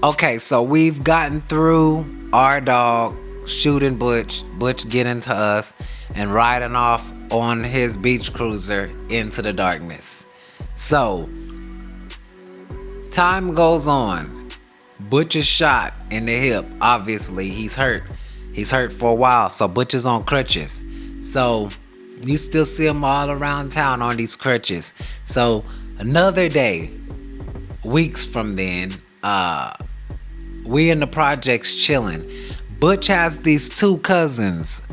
Okay, so we've gotten through our dog shooting Butch getting to us, and riding off on his beach cruiser into the darkness. So, time goes on. Butch is shot in the hip. Obviously, he's hurt. He's hurt for a while, so Butch is on crutches. So, you still see him all around town on these crutches. So, another day, weeks from then, we in the projects chilling. Butch has these two cousins.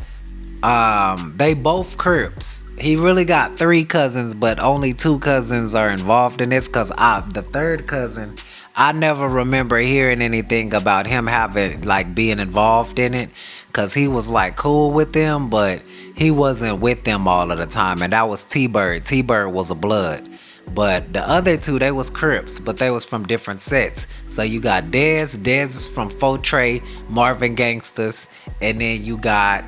They both Crips. He really got three cousins, but only two cousins are involved in this. Cause the third cousin, I never remember hearing anything about him having like being involved in it. Cause he was like cool with them, but he wasn't with them all of the time. And that was T-Bird. T-Bird was a blood. But the other two, they was Crips, but they was from different sets. So you got Dez. Dez is from Fortray, Marvin Gangsters, and then you got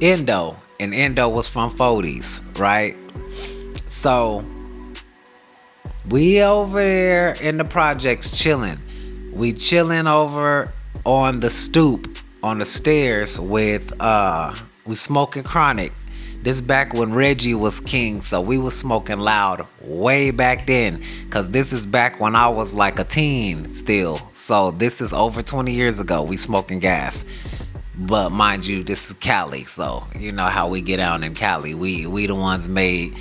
Endo, and Endo was from 40s, right? So we over there in the projects chilling. We chilling over on the stoop on the stairs with we smoking chronic. This back when Reggie was king, so we was smoking loud way back then. Cause this is back when I was like a teen still. So this is over 20 years ago. We smoking gas. But mind you, this is Cali, so you know how we get out in Cali. We the ones made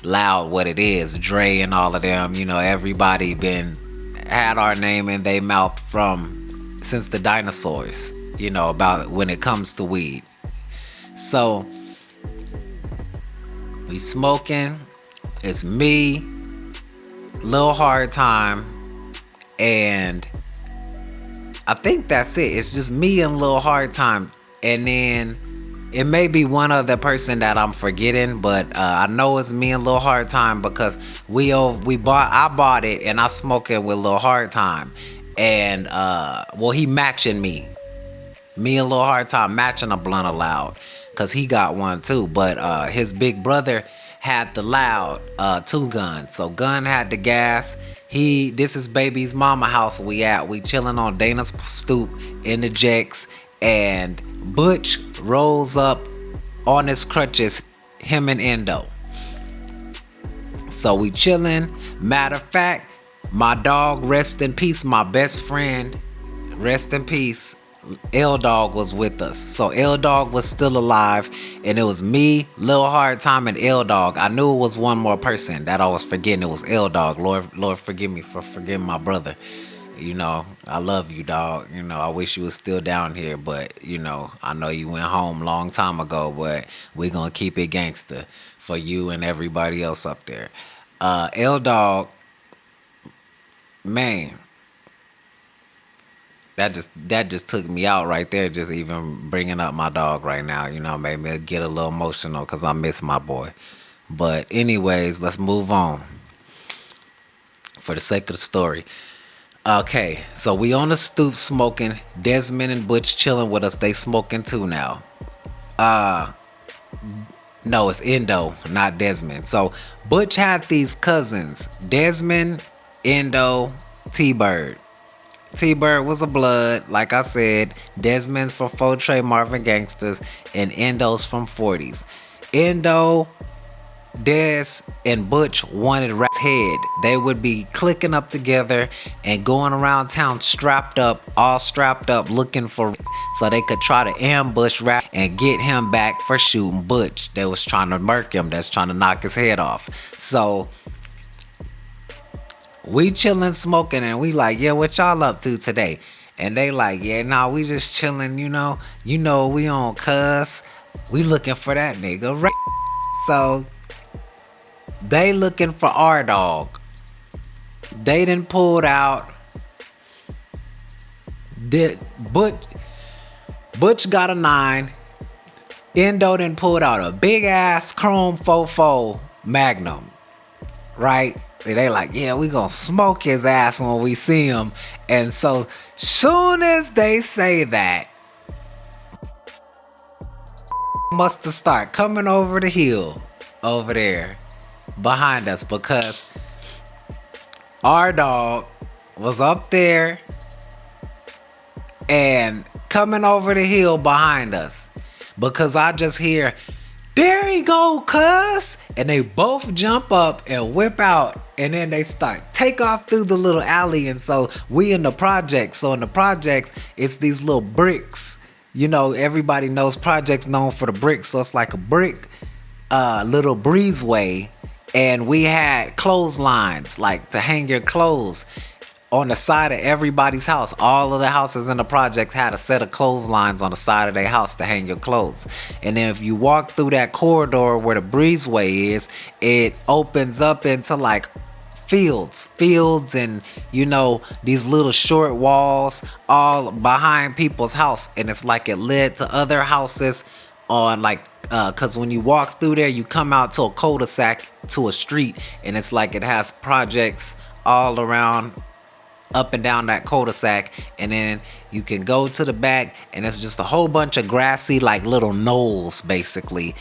loud what it is. Dre and all of them, you know, everybody been had our name in their mouth from since the dinosaurs, you know, about when it comes to weed. So we smoking. It's me, Lil Hard Time, and I think that's it. It's just me and Lil Hard Time, and then it may be one other person that I'm forgetting, but I know it's me and Lil Hard Time because I bought it and I smoke it with Lil Hard Time, and he matching me. Me and Lil Hard Time matching a blunt of loud, cause he got one too. But his big brother had the loud two gun. So gun had the gas. This is baby's mama house we at. We chilling on Dana's stoop in the jacks, and Butch rolls up on his crutches, him and Endo. So we chilling. Matter of fact, my dog, rest in peace, my best friend, rest in peace, L Dog was with us. So L Dog was still alive, and it was me, Lil Hard Time, and L Dog. I knew it was one more person that I was forgetting. It was L Dog. Lord forgive me for forgetting my brother. You know, I love you, dog. You know, I wish you was still down here, but you know, I know you went home long time ago, but we gonna keep it gangster for you and everybody else up there. L Dog, man, that just took me out right there. Just even bringing up my dog right now, you know, made me get a little emotional because I miss my boy. But anyways, let's move on for the sake of the story. Okay, so we on the stoop smoking. Desmond and Butch chilling with us. They smoking too now. No, it's Endo, not Desmond. So Butch had these cousins: Desmond, Endo, T-Bird. T-Bird was a blood, like I said. Desmond from Fortray, Marvin Gangsters, and Endo's from 40s. Endo, Des, and Butch wanted Rat's head. They would be clicking up together and going around town all strapped up, looking for so they could try to ambush Rat and get him back for shooting Butch. They was trying to murk him. That's trying to knock his head off. So we chilling, smoking, and we like, yeah, what y'all up to today? And they like, yeah, nah, we just chilling, you know, we on cuz. We looking for that nigga, right? So they looking for our dog. They done pulled out. Butch got a 9. Endo done pulled out a big ass chrome 44 Magnum, right? They like, yeah, we gonna smoke his ass when we see him. And so soon as they say that, must have start coming over the hill over there behind us, because our dog was up there and coming over the hill behind us because I just hear, "There he go, cuz!" And they both jump up and whip out, and then they start take off through the little alley. And so we in the projects. So in the projects, it's these little bricks. You know, everybody knows projects known for the bricks. So it's like a brick little breezeway, and we had clotheslines like to hang your clothes on the side of everybody's house. All of the houses in the projects had a set of clotheslines on the side of their house to hang your clothes. And then if you walk through that corridor where the breezeway is, it opens up into like fields and these little short walls all behind people's house, and it's like it led to other houses on like because when you walk through there you come out to a cul-de-sac, to a street, and it's like it has projects all around up and down that cul-de-sac. And then you can go to the back and it's just a whole bunch of grassy like little knolls basically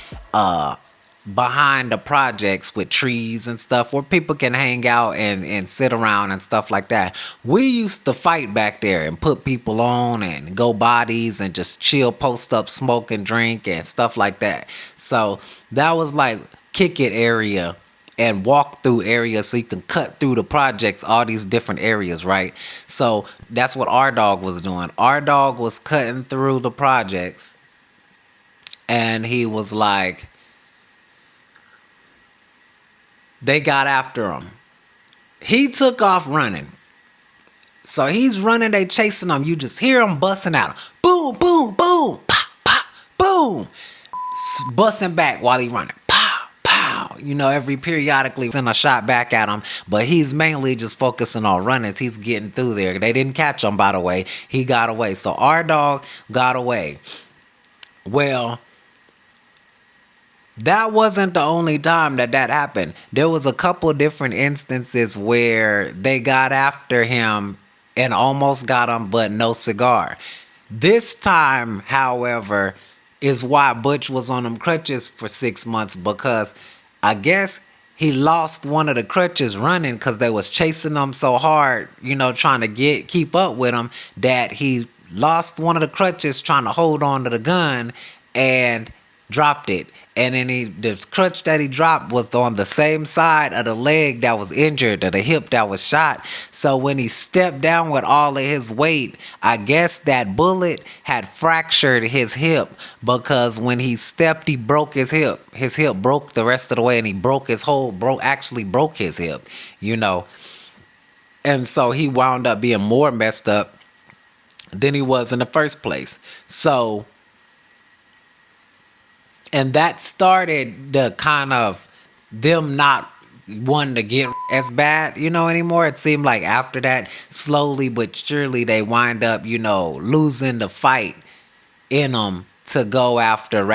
behind the projects with trees and stuff where people can hang out and sit around and stuff like that. We used to fight back there and put people on and go bodies and just chill, post up, smoke and drink and stuff like that. So that was like kick it area and walk through areas, so you can cut through the projects, all these different areas, right? So that's what our dog was doing. Our dog was cutting through the projects, and he was like, they got after him. He took off running. So he's running, they chasing him. You just hear him busting out. Boom, boom, boom, pop, pop, boom. Busting back while he running. Pow, pow. Every periodically send a shot back at him. But he's mainly just focusing on running. He's getting through there. They didn't catch him, by the way. He got away. So our dog got away. Well, that wasn't the only time that happened. There was a couple different instances where they got after him and almost got him, but no cigar. This time, however, is why Butch was on them crutches for 6 months, because I guess he lost one of the crutches running because they was chasing him so hard, trying to keep up with him, that he lost one of the crutches trying to hold on to the gun and dropped it. And then the crutch that he dropped was on the same side of the leg that was injured, or the hip that was shot. So when he stepped down with all of his weight, I guess that bullet had fractured his hip, because when he stepped, he broke his hip. His hip broke the rest of the way, and he broke his hip, And so he wound up being more messed up than he was in the first place. So, and that started the kind of them not wanting to get as bad, anymore. It seemed like after that, slowly but surely, they wind up, losing the fight in them to go after.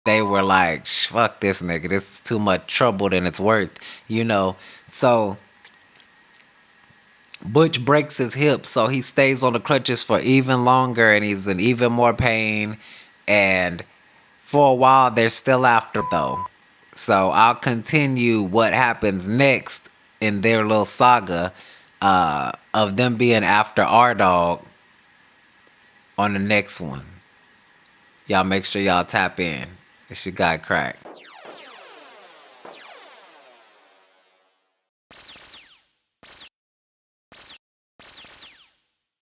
They were like, fuck this nigga. This is too much trouble than it's worth, So Butch breaks his hip, so he stays on the crutches for even longer, and he's in even more pain. And for a while, they're still after, though. So I'll continue what happens next in their little saga of them being after our dog on the next one. Y'all make sure y'all tap in. It's your guy, Krack.